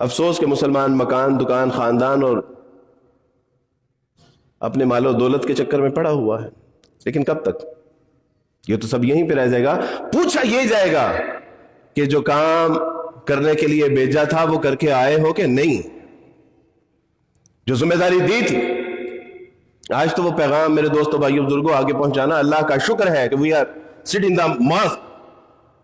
افسوس کہ مسلمان مکان، دکان، خاندان اور اپنے مال و دولت کے چکر میں پڑا ہوا ہے، لیکن کب تک؟ یہ تو سب یہیں پہ رہ جائے گا۔ پوچھا یہ جائے گا کہ جو کام کرنے کے لیے بھیجا تھا وہ کر کے آئے ہو کہ نہیں، جو ذمہ داری دی تھی۔ آج تو وہ پیغام میرے دوستوں بھائیوں بزرگوں آگے پہنچانا اللہ کا شکر ہے کہ وی آر سٹ ان دا ماسک،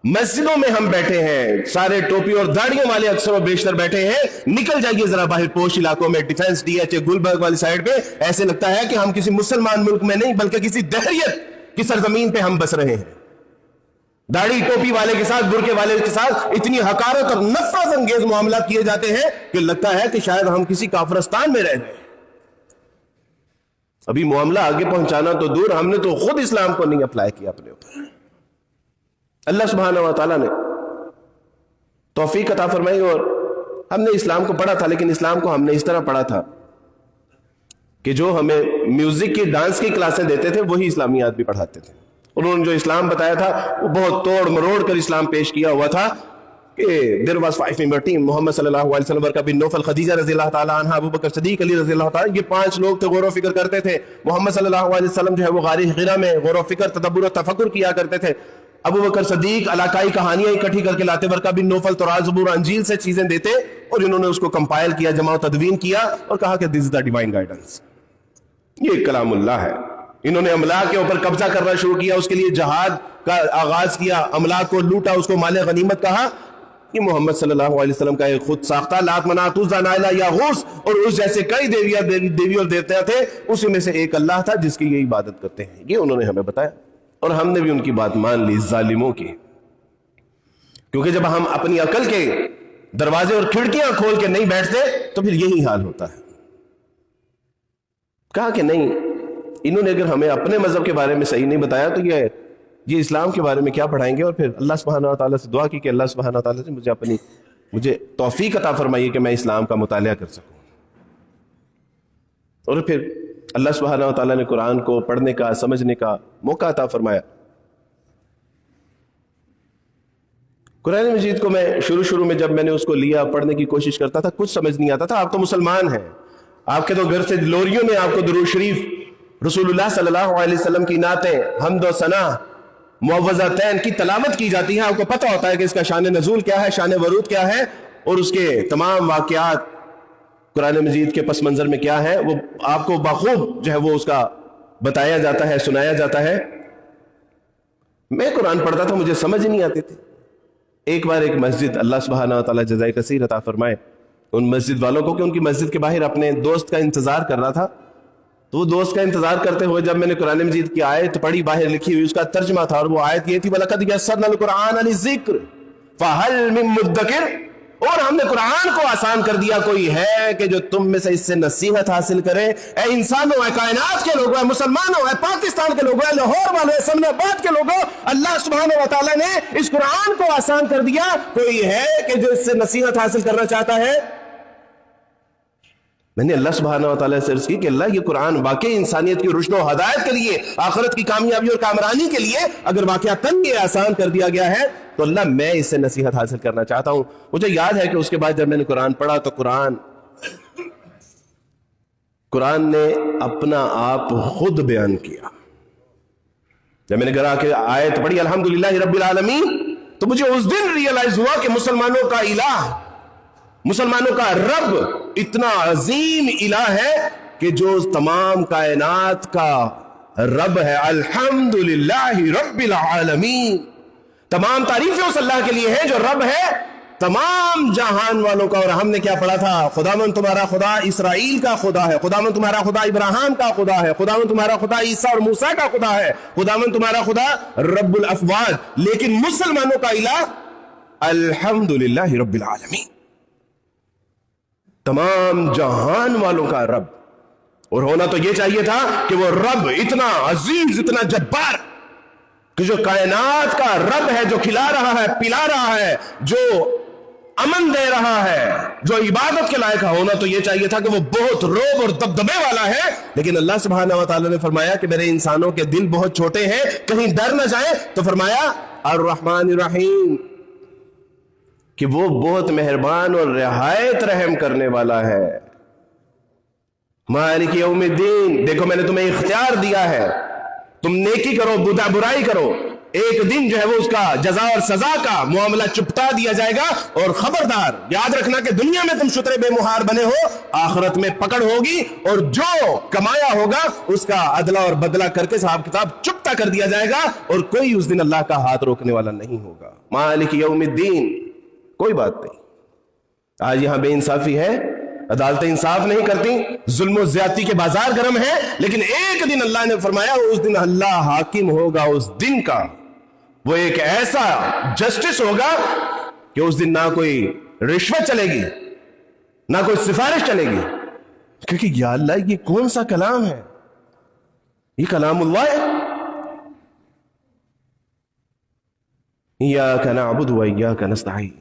مسجدوں میں ہم بیٹھے ہیں، سارے ٹوپی اور داڑیوں والے اکثر و بیشتر بیٹھے ہیں۔ نکل جائیے ذرا باہر پوش علاقوں میں، defence D H A Gulberg والی سائڈ پہ، ایسے لگتا ہے کہ ہم کسی مسلمان ملک میں نہیں بلکہ کسی دہریت کی سرزمین پہ ہم بس رہے ہیں۔ داڑھی ٹوپی والے کے ساتھ، برقعے والے کے ساتھ اتنی حقارت اور نفرت انگیز معاملات کیے جاتے ہیں کہ لگتا ہے کہ شاید ہم کسی کافرستان میں رہ گئے۔ ابھی معاملہ آگے پہنچانا تو دور، ہم نے تو خود اسلام کو نہیں اپلائی کیا اپنے اوپر۔ اللہ سبحانہ و تعالیٰ نے توفیق عطا فرمائی، اور ہم نے اسلام کو پڑھا تھا، لیکن اسلام کو ہم نے اس طرح پڑھا تھا کہ جو ہمیں میوزک کی، ڈانس کی کلاسیں دیتے تھے وہی اسلامیات بھی پڑھاتے تھے۔ انہوں نے جو اسلام بتایا تھا وہ بہت توڑ مروڑ کر اسلام پیش کیا ہوا تھا کہ دیر واز 5 member team، محمد صلی اللہ علیہ وسلم، ورقہ بن نوفل، خدیجہ رضی اللہ تعالیٰ عنہ، ابو بکر صدیق، علی رضی اللہ تعالیٰ، یہ 5 لوگ تھے، غور و فکر کرتے تھے۔ محمد صلی اللہ علیہ وسلم جو ہے وہ غار حرا میں غور و فکر، تدبر و تفکر کیا کرتے تھے۔ ابو بکر صدیق علاقائی کہانیاں اکٹھی کر کے لاتے، ورقہ بن نوفل تورات، زبور، انجیل سے چیزیں دیتے، اور انہوں نے اس کو کمپائل کیا، جمع و تدوین کیا، اور کہا کہ دس از دا ڈیوائن گائیڈنس، یہ کلام اللہ ہے۔ انہوں نے املاک کے اوپر قبضہ کرنا شروع کیا، اس کے لیے جہاد کا آغاز کیا، املاک کو لوٹا، اس کو مال غنیمت کہا۔ یہ محمد صلی اللہ علیہ وسلم کا ایک خود ساختہ لات، منات، عزیٰ، نائلہ، یاغوث اور اس جیسے کئی دیوی اور دیوتا تھے، اسی میں سے ایک اللہ تھا جس کی یہ عبادت کرتے ہیں۔ یہ انہوں نے ہمیں بتایا، اور ہم نے بھی ان کی بات مان لی، ظالموں کی۔ کیونکہ جب ہم اپنی عقل کے دروازے اور کھڑکیاں کھول کے نہیں بیٹھتے تو پھر یہی حال ہوتا ہے۔ کہا کہ نہیں، انہوں نے اگر ہمیں اپنے مذہب کے بارے میں صحیح نہیں بتایا تو یہ اسلام کے بارے میں کیا پڑھائیں گے؟ اور پھر اللہ سبحانہ وتعالیٰ سے دعا کی کہ اللہ سبحانہ وتعالیٰ سے مجھے توفیق عطا فرمائیے کہ میں اسلام کا مطالعہ کر سکوں۔ اور پھر اللہ سبحانہ وتعالیٰ نے قرآن کو پڑھنے کا، سمجھنے کا موقع عطا فرمایا۔ قرآن مجید کو میں شروع میں جب میں نے اس کو لیا، پڑھنے کی کوشش کرتا تھا، کچھ سمجھ نہیں آتا تھا۔ آپ تو مسلمان ہیں، آپ کے تو گھر سے لوریوں میں آپ کو درود شریف، رسول اللہ صلی اللہ علیہ وسلم کی نعتیں، حمد و ثنا، معوذتین کی تلاوت کی جاتی ہے۔ آپ کو پتہ ہوتا ہے کہ اس کا شان نزول کیا ہے، شان ورود کیا ہے، اور اس کے تمام واقعات قرآن مجید کے پس منظر میں کیا ہے، وہ آپ کو بخوب جو ہے وہ اس کا بتایا جاتا ہے، سنایا جاتا ہے۔ میں قرآن پڑھتا تھا، مجھے سمجھ نہیں آتی تھی۔ ایک بار ایک مسجد، اللہ سبحانہ وتعالیٰ جزائے کثیر عطا فرمائے ان مسجد والوں کو، کہ ان کی مسجد کے باہر اپنے دوست کا انتظار کر رہا تھا، تو وہ دوست کا انتظار کرتے ہوئے جب میں نے قرآن مجید کی آیت پڑھی، باہر لکھی ہوئی اس کا ترجمہ تھا، اور وہ آیت یہ تھی وَلَقَدْ يَسَّرْنَا الْقُرْآنَ لِلذِّكْرِ فَهَلْ مِن مُدَّكِرٍ، اور ہم نے قرآن کو آسان کر دیا، کوئی ہے کہ جو تم میں سے اس سے نصیحت حاصل کرے؟ اے انسانوں، اے کائنات کے لوگوں، اے مسلمانوں، اے پاکستان کے لوگوں، اے لاہور والوں، اے اسلام آباد کے لوگوں، اللہ سبحانہ و تعالیٰ نے اس قرآن کو آسان کر دیا، کوئی ہے کہ جو اس سے نصیحت حاصل کرنا چاہتا ہے؟ میں نے اللہ سبحانہ و تعالیٰ سے عرض کی کہ اللہ، یہ قرآن واقعی انسانیت کی رشد و ہدایت کے لیے، آخرت کی کامیابی اور کامرانی کے لیے اگر واقعتاً یہ آسان کر دیا گیا ہے تو اللہ میں اس سے نصیحت حاصل کرنا چاہتا ہوں۔ مجھے یاد ہے کہ اس کے بعد جب میں نے قرآن پڑھا تو قرآن نے اپنا آپ خود بیان کیا۔ جب میں نے گھر آ کے آیت پڑھی الحمدللہ رب العالمین، تو مجھے اس دن ریئلائز ہوا کہ مسلمانوں کا الہ، مسلمانوں کا رب اتنا عظیم الہ ہے کہ جو تمام کائنات کا رب ہے۔ الحمدللہ رب العالمین، تمام تعریفیں اس اللہ کے لیے ہیں جو رب ہے تمام جہان والوں کا۔ اور ہم نے کیا پڑھا تھا؟ خداوند تمہارا خدا اسرائیل کا خدا ہے، خداوند تمہارا خدا ابراہیم کا خدا ہے، خداوند تمہارا خدا عیسیٰ اور موسیٰ کا خدا ہے، خداوند تمہارا خدا رب الافواج۔ لیکن مسلمانوں کا الہ الحمدللہ رب العالمین، تمام جہان والوں کا رب۔ اور ہونا تو یہ چاہیے تھا کہ وہ رب اتنا عزیز، اتنا جبار، کہ جو کائنات کا رب ہے، جو کھلا رہا ہے، پلا رہا ہے، جو امن دے رہا ہے، جو عبادت کے لائق ہے، ہونا تو یہ چاہیے تھا کہ وہ بہت روب اور دبدبے والا ہے۔ لیکن اللہ سبحانہ و تعالیٰ نے فرمایا کہ میرے انسانوں کے دل بہت چھوٹے ہیں، کہیں ڈر نہ جائیں، تو فرمایا الرحمن الرحیم، کہ وہ بہت مہربان اور رعایت رحم کرنے والا ہے. مالک یوم الدین، دیکھو میں نے تمہیں اختیار دیا ہے، تم نیکی کرو برائی کرو، ایک دن جو ہے وہ اس کا جزا اور سزا کا معاملہ چپتا دیا جائے گا. اور خبردار یاد رکھنا کہ دنیا میں تم شترے بے مہار بنے ہو، آخرت میں پکڑ ہوگی اور جو کمایا ہوگا اس کا عدلہ اور بدلہ کر کے حساب کتاب چپتا کر دیا جائے گا، اور کوئی اس دن اللہ کا ہاتھ روکنے والا نہیں ہوگا. مالک یوم الدین. کوئی بات نہیں، آج یہاں بے انصافی ہے، عدالتیں انصاف نہیں کرتی، ظلم و زیادتی کے بازار گرم ہیں، لیکن ایک دن اللہ نے فرمایا اس دن اللہ حاکم ہوگا. اس دن کا وہ ایک ایسا جسٹس ہوگا کہ اس دن نہ کوئی رشوت چلے گی، نہ کوئی سفارش چلے گی. کیونکہ یا اللہ یہ کون سا کلام ہے؟ یہ کلام اللہ ہے. ایاک نعبد و ایاک نستعین.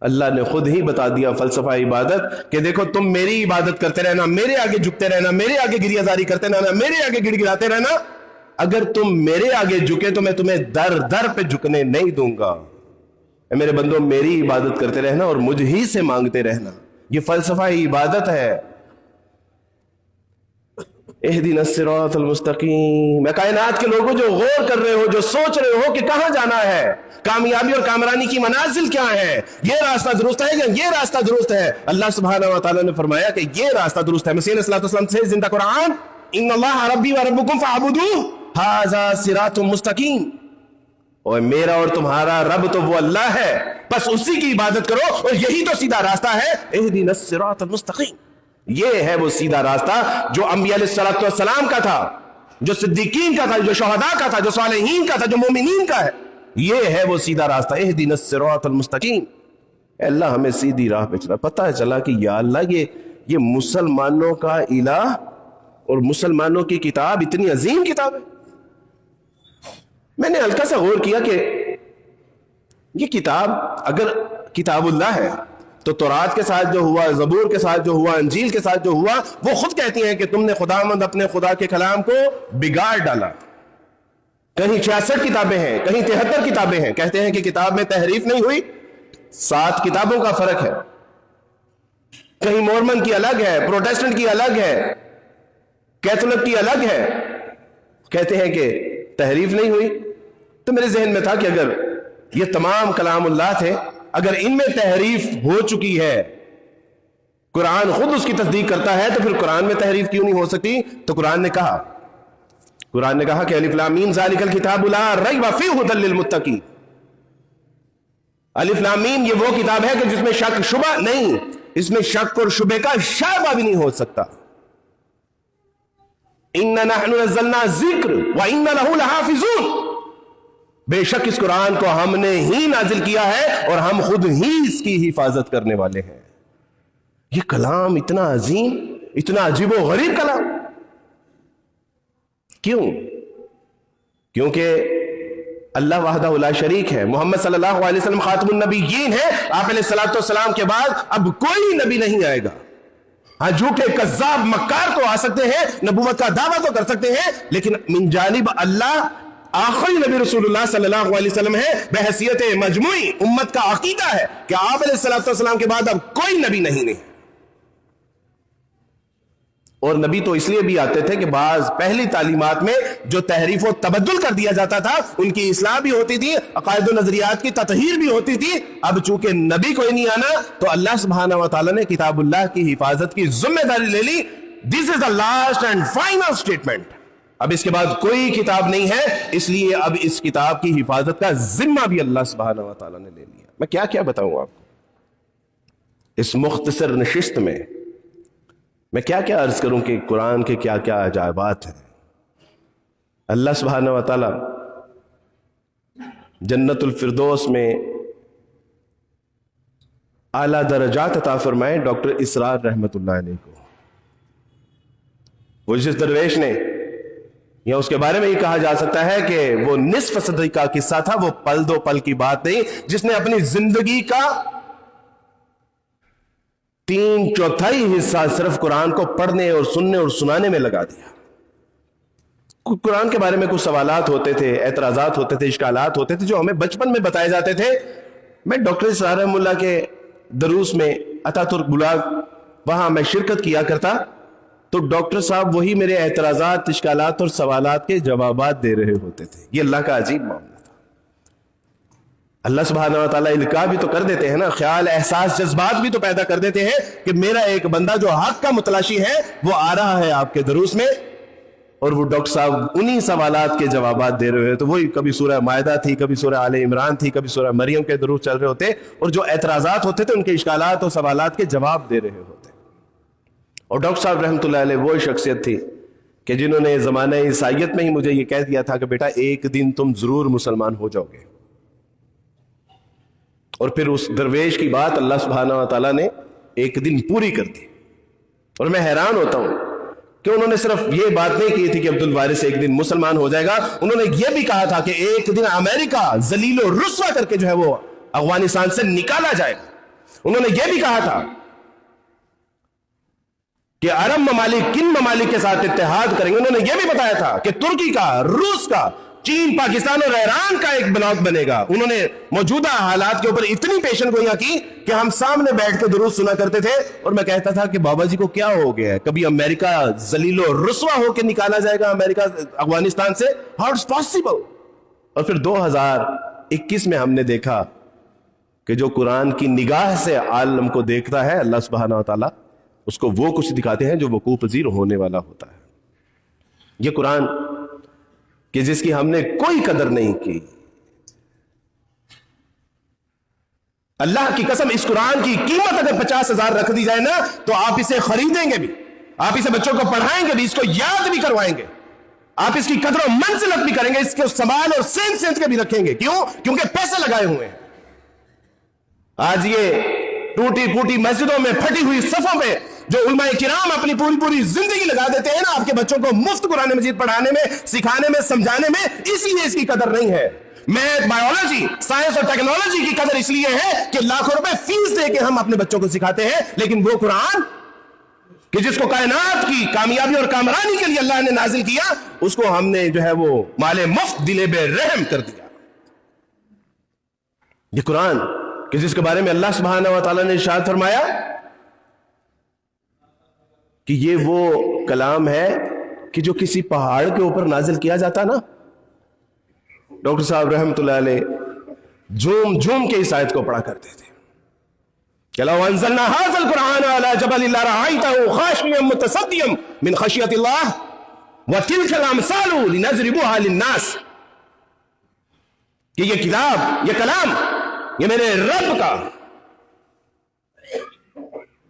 اللہ نے خود ہی بتا دیا فلسفہ عبادت کہ دیکھو تم میری عبادت کرتے رہنا، میرے آگے جھکتے رہنا، میرے آگے گریہ زاری کرتے رہنا، میرے آگے گڑ گڑاتے رہنا. اگر تم میرے آگے جھکے تو میں تمہیں در در پہ جھکنے نہیں دوں گا. اے میرے بندوں، میری عبادت کرتے رہنا اور مجھ ہی سے مانگتے رہنا. یہ فلسفہ عبادت ہے. اہدنا الصراط المستقیم. میں کائنات کے لوگوں جو غور کر رہے ہو، جو سوچ رہے ہو کہ کہاں جانا ہے، کامیابی اور کامرانی کی منازل کیا ہے، یہ راستہ درست ہے یا یہ راستہ درست ہے، اللہ سبحانہ و تعالیٰ نے فرمایا کہ یہ راستہ درست ہے. مسیح علیہ السلام سے زندہ قرآن، ان اللہ ربی و ربکم فاعبدوہ ھذا صراط مستقیم. اور میرا اور تمہارا رب تو وہ اللہ ہے، بس اسی کی عبادت کرو اور یہی تو سیدھا راستہ ہے. اہدنا الصراط المستقیم. یہ ہے وہ سیدھا راستہ جو انبیاء علیہ السلام کا تھا، جو صدیقین کا تھا، جو شہداء کا تھا، جو صالحین کا تھا، جو مومنین کا ہے. یہ ہے وہ سیدھا راستہ. اہدنا الصراط المستقیم. اے اللہ ہمیں سیدھی راہ پہ چلا. پتہ چلا کہ یا اللہ یہ مسلمانوں کا الہ اور مسلمانوں کی کتاب اتنی عظیم کتاب ہے. میں نے ہلکا سا غور کیا کہ یہ کتاب اگر کتاب اللہ ہے تو تورات کے ساتھ جو ہوا، زبور کے ساتھ جو ہوا، انجیل کے ساتھ جو ہوا، وہ خود کہتی ہیں کہ تم نے خداوند اپنے خدا کے کلام کو بگاڑ ڈالا. کہیں 66 کتابیں ہیں، کہیں 73 کتابیں ہیں. کہتے ہیں کہ کتاب میں تحریف نہیں ہوئی، 7 کتابوں کا فرق ہے. کہیں مورمن کی الگ ہے، پروٹیسٹنٹ کی الگ ہے، کیتھولک کی الگ ہے. کہتے ہیں کہ تحریف نہیں ہوئی. تو میرے ذہن میں تھا کہ اگر یہ تمام کلام اللہ تھے، اگر ان میں تحریف ہو چکی ہے، قرآن خود اس کی تصدیق کرتا ہے، تو پھر قرآن میں تحریف کیوں نہیں ہو سکتی؟ تو قرآن نے کہا کہ الف لام میم ذالک الکتاب لا ریب فیہ ھدی للمتقین. الف لام میم یہ وہ کتاب ہے کہ جس میں شک شبہ نہیں، اس میں شک اور شبہ کا شائبہ بھی نہیں ہو سکتا. اِنَّا نَحْنُ نَزَّلْنَا الذِّکْرَ وَإِنَّا لَهُ لَحَافِظُونَ. بے شک اس قرآن کو ہم نے ہی نازل کیا ہے اور ہم خود ہی اس کی حفاظت کرنے والے ہیں. یہ کلام اتنا عظیم، اتنا عجیب و غریب کلام کیوں؟ کیونکہ اللہ وحدہ لا شریک ہے، محمد صلی اللہ علیہ وسلم خاتم النبیین ہے. آپ علیہ السلام کے بعد اب کوئی نبی نہیں آئے گا. ہاں جھوٹے کذاب مکار تو آ سکتے ہیں، نبوت کا دعویٰ تو کر سکتے ہیں، لیکن من جانب اللہ آخری نبی رسول اللہ صلی اللہ علیہ وسلم ہے. بحیثیت مجموعی امت کا عقیدہ ہے کہ آپ علیہ السلام کے بعد اب کوئی نبی نہیں. اور نبی تو اس لیے بھی آتے تھے کہ بعض پہلی تعلیمات میں جو تحریف و تبدل کر دیا جاتا تھا ان کی اصلاح بھی ہوتی تھی، عقائد و نظریات کی تطہیر بھی ہوتی تھی. اب چونکہ نبی کوئی نہیں آنا تو اللہ سبحانہ و تعالیٰ نے کتاب اللہ کی حفاظت کی ذمہ داری لے لی. This is the last and final statement. اب اس کے بعد کوئی کتاب نہیں ہے، اس لیے اب اس کتاب کی حفاظت کا ذمہ بھی اللہ سبحانہ و تعالیٰ نے لے لیا. میں کیا کیا بتاؤں آپ کو اس مختصر نشست میں کیا کیا عرض کروں کہ قرآن کے کیا کیا عجائبات ہیں. اللہ سبحانہ و تعالیٰ جنت الفردوس میں اعلیٰ درجات عطا فرمائے ڈاکٹر اسرار رحمت اللہ علیہ کو. وہ جس درویش نے، یا اس کے بارے میں یہ کہا جا سکتا ہے کہ وہ نصف صدی کا قصہ تھا، وہ پل دو پل کی بات نہیں، جس نے اپنی زندگی کا 3/4 حصہ صرف قرآن کو پڑھنے اور سننے اور سنانے میں لگا دیا. قرآن کے بارے میں کچھ سوالات ہوتے تھے، اعتراضات ہوتے تھے، اشکالات ہوتے تھے جو ہمیں بچپن میں بتائے جاتے تھے. میں ڈاکٹر اسرار رحمہ اللہ کے دروس میں اتاترک بلاگ وہاں میں شرکت کیا کرتا، تو ڈاکٹر صاحب وہی میرے اعتراضات، اشکالات اور سوالات کے جوابات دے رہے ہوتے تھے. یہ اللہ کا عجیب معاملہ تھا. اللہ سبحانہ و تعالیٰ القاء بھی تو کر دیتے ہیں نا، خیال، احساس، جذبات بھی تو پیدا کر دیتے ہیں کہ میرا ایک بندہ جو حق کا متلاشی ہے وہ آ رہا ہے آپ کے دروس میں، اور وہ ڈاکٹر صاحب انہی سوالات کے جوابات دے رہے ہیں. تو وہی کبھی سورہ مائدہ تھی، کبھی سورہ آل عمران تھی، کبھی سورہ مریم کے دروس چل رہے ہوتے، اور جو اعتراضات ہوتے تھے ان کے اشکالات اور سوالات کے جواب دے رہے ہوتے. اور ڈاکٹر صاحب رحمۃ اللہ علیہ وہ شخصیت تھی کہ جنہوں نے زمانہ عیسائیت میں ہی مجھے یہ کہہ دیا تھا کہ بیٹا ایک دن تم ضرور مسلمان ہو جاؤ گے. اور پھر اس درویش کی بات اللہ سبحانہ و تعالیٰ نے ایک دن پوری کر دی. اور میں حیران ہوتا ہوں کہ انہوں نے صرف یہ بات نہیں کی تھی کہ عبد الوارث ایک دن مسلمان ہو جائے گا، انہوں نے یہ بھی کہا تھا کہ ایک دن امریکہ ذلیل و رسوا کر کے جو ہے وہ افغانستان سے نکالا جائے گا. انہوں نے یہ بھی کہا تھا کہ عرب ممالک کن ممالک کے ساتھ اتحاد کریں گے. انہوں نے یہ بھی بتایا تھا کہ ترکی کا، روس کا، چین، پاکستان اور ایران کا ایک بلاک بنے گا. انہوں نے موجودہ حالات کے اوپر اتنی پیشن گوئیاں کی کہ ہم سامنے بیٹھ کے دروس سنا کرتے تھے، اور میں کہتا تھا کہ بابا جی کو کیا ہو گیا ہے، کبھی امریکہ ذلیل و رسوا ہو کے نکالا جائے گا امریکہ افغانستان سے؟ How it's possible. اور پھر 2021 میں ہم نے دیکھا کہ جو قرآن کی نگاہ سے عالم کو دیکھتا ہے، اللہ سبحانہ و تعالیٰ اس کو وہ کچھ دکھاتے ہیں جو وقوع پذیر ہونے والا ہوتا ہے. یہ قرآن کہ جس کی ہم نے کوئی قدر نہیں کی، اللہ کی قسم اس قرآن کی قیمت اگر 50,000 رکھ دی جائے نا تو آپ اسے خریدیں گے بھی، آپ اسے بچوں کو پڑھائیں گے بھی، اس کو یاد بھی کروائیں گے، آپ اس کی قدر و منزلت بھی کریں گے، اس کے سنبھال اور سینت کے بھی رکھیں گے. کیوں؟ کیونکہ پیسے لگائے ہوئے ہیں. آج یہ ٹوٹی پھوٹی مسجدوں میں، پھٹی ہوئی صفوں میں جو علماء کرام اپنی پوری زندگی لگا دیتے ہیں نا آپ کے بچوں کو مفت قرآن مجید پڑھانے میں، سکھانے میں، سمجھانے میں، اس لیے اس کی قدر نہیں ہے. میتھ، بایولوجی، سائنس اور ٹیکنالوجی کی قدر اس لیے ہے کہ لاکھوں روپے فیس دے کے ہم اپنے بچوں کو سکھاتے ہیں، لیکن وہ قرآن کہ جس کو کائنات کی کامیابی اور کامرانی کے لیے اللہ نے نازل کیا، اس کو ہم نے جو ہے وہ مال مفت دل بے رحم کر دیا. یہ قرآن کہ جس کے بارے میں اللہ سبحانہ و تعالیٰ نے ارشاد فرمایا کہ یہ وہ کلام ہے کہ جو کسی پہاڑ کے اوپر نازل کیا جاتا نا. ڈاکٹر صاحب رحمۃ اللہ علیہ جھوم جھوم کے اس آیت کو پڑھا کرتے تھے کہ لو انزلنا هذا القرآن على جبل لرأيته خاشعا متصدعا من خشية الله وتلك الأمثال لنضربها للناس. کہ یہ کتاب، یہ کلام، یہ میرے رب کا،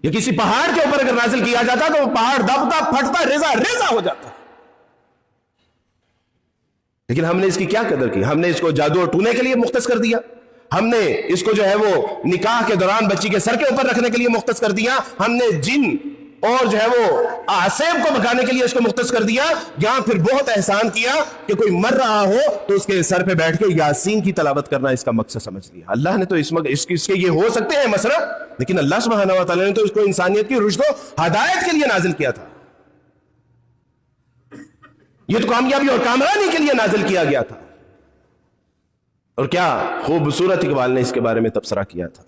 یہ کسی پہاڑ کے اوپر اگر نازل کیا جاتا تو وہ پہاڑ دبتا، پھٹتا، ریزہ ریزہ ہو جاتا. لیکن ہم نے اس کی کیا قدر کی؟ ہم نے اس کو جادو اور ٹونے کے لیے مختص کر دیا، ہم نے اس کو جو ہے وہ نکاح کے دوران بچی کے سر کے اوپر رکھنے کے لیے مختص کر دیا، ہم نے جن اور جو ہے وہ آسیب کو بھگانے کے لیے اس کو مختص کر دیا. یہاں پھر بہت احسان کیا کہ کوئی مر رہا ہو تو اس کے سر پہ بیٹھ کے یاسین کی تلاوت کرنا اس کا مقصد سمجھ لیا. اللہ نے تو اس کے یہ ہو سکتے ہیں مسئلہ، لیکن اللہ سبحانہ و تعالیٰ نے تو اس کو انسانیت کی رشد و ہدایت کے لیے نازل کیا تھا. یہ تو کامیابی اور کامرانی کے لیے نازل کیا گیا تھا. اور کیا خوبصورت اقبال نے اس کے بارے میں تبصرہ کیا تھا.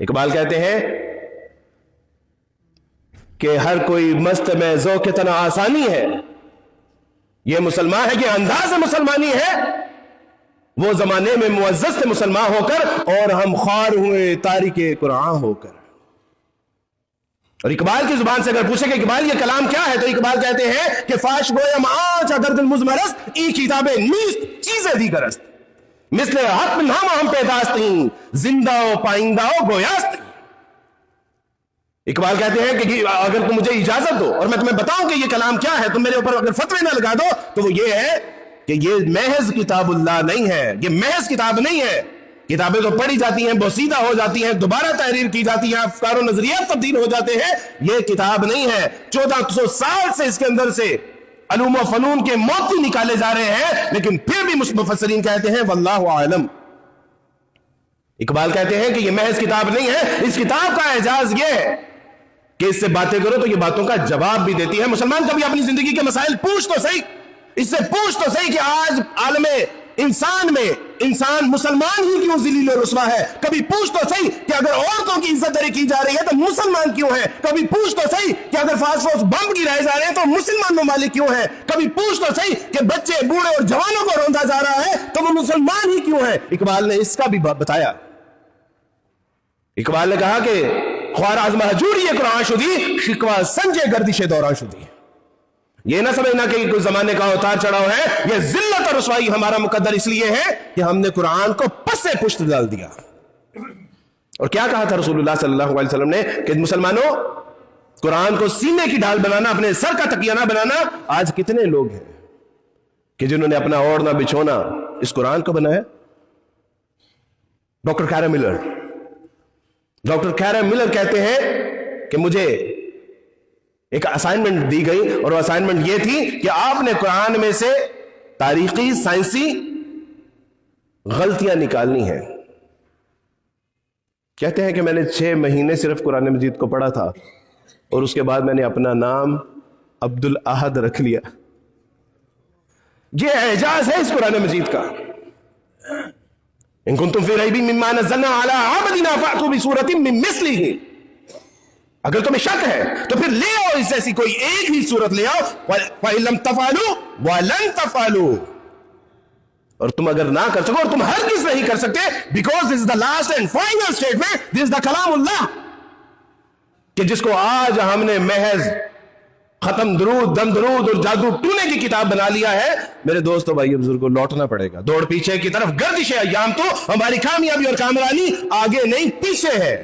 اقبال کہتے ہیں کہ ہر کوئی مست میں ذوق تنا آسانی ہے، یہ مسلمان ہے کہ انداز مسلمانی ہے، وہ زمانے میں معزز تھے مسلمان ہو کر اور ہم خوار ہوئے تاریک قرآن ہو کر. اور اقبال کی زبان سے اگر پوچھے کہ اقبال یہ کلام کیا ہے تو اقبال کہتے ہیں کہ فاش گویم آنچ اگر دل مزمرست ای کتابیں نیست چیزیں دیگرست مثل حق نامہ ہم پیداستیں زندہ و پائندہ و گویاستیں. اقبال کہتے ہیں کہ اگر تم مجھے اجازت دو اور میں تمہیں بتاؤں کہ یہ کلام کیا ہے، تم میرے اوپر اگر فتوے نہ لگا دو تو وہ یہ ہے کہ یہ محض کتاب اللہ نہیں ہے، یہ محض کتاب نہیں ہے. کتابیں تو پڑھی جاتی ہیں، بوسیدہ ہو جاتی ہیں، دوبارہ تحریر کی جاتی ہیں، افکار و نظریات تبدیل ہو جاتے ہیں. یہ کتاب نہیں ہے. 1400 سال سے اس کے اندر سے علوم و فنون کے موتی نکالے جا رہے ہیں، لیکن پھر بھی مفسرین کہتے ہیں واللہ اعلم. اقبال کہتے ہیں کہ یہ محض کتاب نہیں ہے. اس کتاب کا اعجاز یہ ہے کہ اس سے باتیں کرو تو یہ باتوں کا جواب بھی دیتی ہے. مسلمان کبھی اپنی زندگی کے مسائل پوچھ تو صحیح، اس سے پوچھ تو صحیح کہ آج عالم انسان میں انسان مسلمان ہی کیوں ذلیل و رسوا ہے؟ کبھی پوچھ تو صحیح کہ اگر عورتوں کی عزت داری کی جا رہی ہے تو مسلمان کیوں ہے؟ کبھی پوچھ تو صحیح کہ اگر فاسفورس بم گرائے جا رہے ہیں تو مسلمان ممالک کیوں ہیں؟ کبھی پوچھ تو صحیح کہ بچے بوڑھے اور جوانوں کو روندا جا رہا ہے تو وہ مسلمان ہی کیوں ہیں؟ اقبال نے اس کا بھی بتایا. اقبال نے کہا کہ خوار آزما جوڑی قرآن شدی شکوا سنجے گردش دوران شدی. یہ نہ سمجھنا کہ کوئی زمانے کا اتار چڑھاؤ ہے. یہ ذلت اور رسوائی ہمارا مقدر اس لیے ہے کہ ہم نے قرآن کو پسے پشت ڈال دیا. اور کیا کہا تھا رسول اللہ صلی اللہ علیہ وسلم نے کہ مسلمانوں قرآن کو سینے کی ڈھال بنانا, اپنے سر کا تکیہ نہ بنانا. آج کتنے لوگ ہیں کہ جنہوں نے اپنا اوڑھنا بچھونا اس قرآن کو بنایا. ڈاکٹر کیرا ملر کہتے ہیں کہ مجھے ایک اسائنمنٹ دی گئی اور وہ اسائنمنٹ یہ تھی کہ آپ نے قرآن میں سے تاریخی سائنسی غلطیاں نکالنی ہیں. کہتے ہیں کہ میں نے 6 مہینے صرف قرآن مجید کو پڑھا تھا اور اس کے بعد میں نے اپنا نام عبد الاحد رکھ لیا. یہ اعجاز ہے اس قرآن مجید کا. ان کنتم فی ریب مما نزلنا علی عبدنا فأتوا بسورۃ من مثلہ. اگر تمہیں شک ہے تو پھر لے آؤ اس جیسی کوئی ایک ہی سورت لے آؤ. فَإِن لَمْ تَفْعَلُوا وَلَن تَفْعَلُوا. اور تم اگر نہ کر سکو اور تم ہرگز نہیں کر سکتے, because this is the last and final statement, this is the کلام اللہ, کہ جس کو آج ہم نے محض ختم درود, دم درود اور جادو ٹونے کی کتاب بنا لیا ہے. میرے دوستو بھائی بزرگوں, لوٹنا پڑے گا. دوڑ پیچھے کی طرف گردش ایام تو ہماری کامیابی اور کامرانی آگے نہیں پیچھے ہے.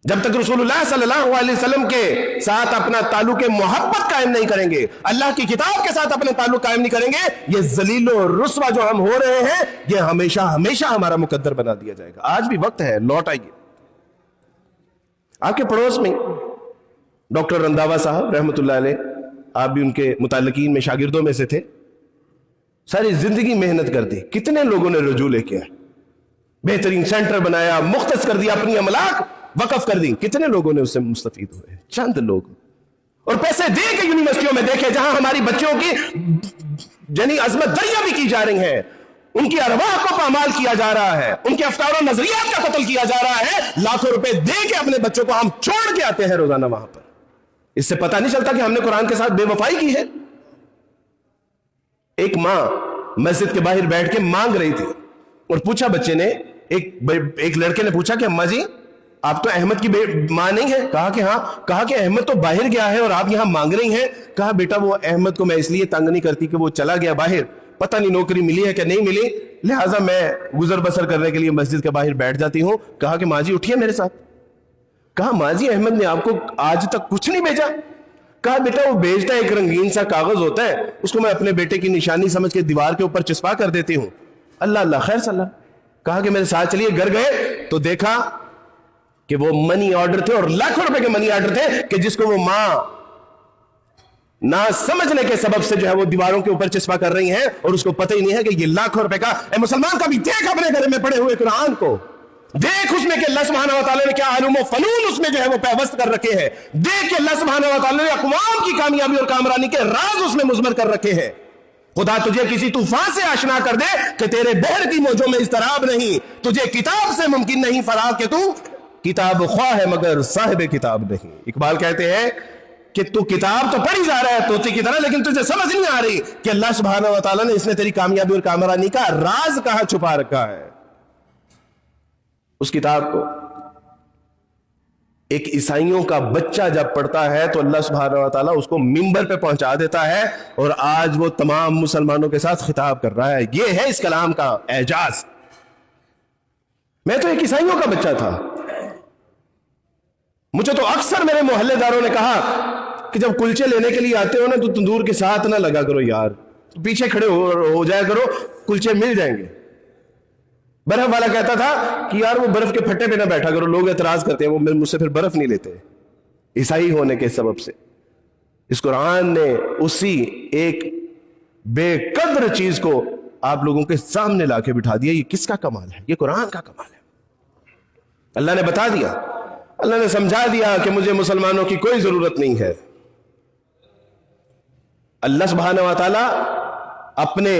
جب تک رسول اللہ صلی اللہ علیہ وسلم کے ساتھ اپنا تعلق محبت قائم نہیں کریں گے, اللہ کی کتاب کے ساتھ اپنا تعلق قائم نہیں کریں گے, یہ ذلیل و رسوا جو ہم ہو رہے ہیں یہ ہمیشہ ہمیشہ ہمارا مقدر بنا دیا جائے گا. آج بھی وقت ہے, لوٹ آئیے. آپ کے پڑوس میں ڈاکٹر رنداوا صاحب رحمۃ اللہ علیہ, آپ بھی ان کے متعلقین میں شاگردوں میں سے تھے. ساری زندگی محنت کر دی, کتنے لوگوں نے رجوع لے کے, بہترین سینٹر بنایا, مختص کر دیا, اپنی املاک وقف کر دی. کتنے لوگوں نے اس سے مستفید ہوئے؟ چند لوگ. اور پیسے دے کے یونیورسٹیوں میں دیکھے جہاں ہماری بچوں کی جنی عظمت دریا بھی کی جا رہی ہیں, ان کی ارواح کو پامال کیا جا رہا ہے, ان کے افکار و نظریات کا قتل کیا جا رہا ہے. لاکھوں روپے دے کے اپنے بچوں کو ہم چھوڑ کے آتے ہیں روزانہ وہاں پر. اس سے پتہ نہیں چلتا کہ ہم نے قرآن کے ساتھ بے وفائی کی ہے. ایک ماں مسجد کے باہر بیٹھ کے مانگ رہی تھی اور پوچھا بچے نے, ایک لڑکے نے پوچھا کہ اماں جی آپ تو احمد کی ماں نہیں ہے؟ کہا کہ ہاں. کہا کہ احمد تو باہر گیا ہے اور آپ یہاں مانگ رہی ہیں. کہا بیٹا وہ احمد کو میں اس لیے تنگ نہیں کرتی کہ وہ چلا گیا باہر, پتہ نہیں نوکری ملی ہے کہ نہیں ملی, لہٰذا میں گزر بسر کرنے کے لیے مسجد کے باہر بیٹھ جاتی ہوں. کہا کہ ماں جی اٹھیے میرے ساتھ. کہا ماں جی احمد نے آپ کو آج تک کچھ نہیں بھیجا؟ کہا بیٹا وہ بھیجتا ہے, ایک رنگین سا کاغذ ہوتا ہے, اس کو میں اپنے بیٹے کی نشانی سمجھ کے دیوار کے اوپر چسپا کر دیتی ہوں. اللہ اللہ خیر صلی اللہ. کہا کہ میرے ساتھ چلیے. گھر گئے تو دیکھا کہ وہ منی آرڈر تھے اور لاکھوں روپے کے منی آرڈر تھے کہ جس کو وہ ماں نہ سمجھنے کے سبب سے جو ہے وہ دیواروں کے اوپر چسپا کر رہی ہیں اور اس کو پتہ ہی نہیں ہے کہ یہ لاکھوں روپے کا. اے مسلمان کا بھی دیکھ اپنے گھر میں پڑے ہوئے قرآن کو, دیکھ اس میں کہ اللہ سبحانہ و تعالیٰ نے کیا علوم و فنون اس میں جو ہے وہ پیوست کر رکھے ہیں. دیکھ کہ اللہ سبحانہ و تعالیٰ نے اقوام کی کامیابی اور کامرانی کے راز اس میں مضمر کر رکھے ہیں. خدا تجھے کسی طوفان سے آشنا کر دے کہ تیرے بحر کی موجوں میں اضطراب نہیں, تجھے کتاب سے ممکن نہیں فرار کہ تو کتاب خواہ ہے مگر صاحب کتاب نہیں. اقبال کہتے ہیں کہ تو کتاب تو پڑھی جا رہا ہے طوطی کی طرح, لیکن تجھے سمجھ نہیں آ رہی کہ اللہ سبحانہ و تعالیٰ نے اس نے تیری کامیابی اور کامرانی کا راز کہاں چھپا رکھا ہے. اس کتاب کو ایک عیسائیوں کا بچہ جب پڑھتا ہے تو اللہ سبحانہ و تعالیٰ اس کو منبر پہ پہنچا دیتا ہے اور آج وہ تمام مسلمانوں کے ساتھ خطاب کر رہا ہے. یہ ہے اس کلام کا اعجاز. میں تو ایک عیسائیوں کا بچہ تھا, مجھے تو اکثر میرے محلے داروں نے کہا کہ جب کلچے لینے کے لیے آتے ہو نا تو تندور کے ساتھ نہ لگا کرو یار, پیچھے کھڑے ہو جایا کرو, کلچے مل جائیں گے. برف والا کہتا تھا کہ یار وہ برف کے پھٹے پہ نہ بیٹھا کرو, لوگ اعتراض کرتے ہیں, وہ مجھ سے پھر برف نہیں لیتے عیسائی ہونے کے سبب سے. اس قرآن نے اسی ایک بے قدر چیز کو آپ لوگوں کے سامنے لا کے بٹھا دیا. یہ کس کا کمال ہے؟ یہ قرآن کا کمال ہے. اللہ نے بتا دیا, اللہ نے سمجھا دیا کہ مجھے مسلمانوں کی کوئی ضرورت نہیں ہے. اللہ سبحانہ و تعالی اپنے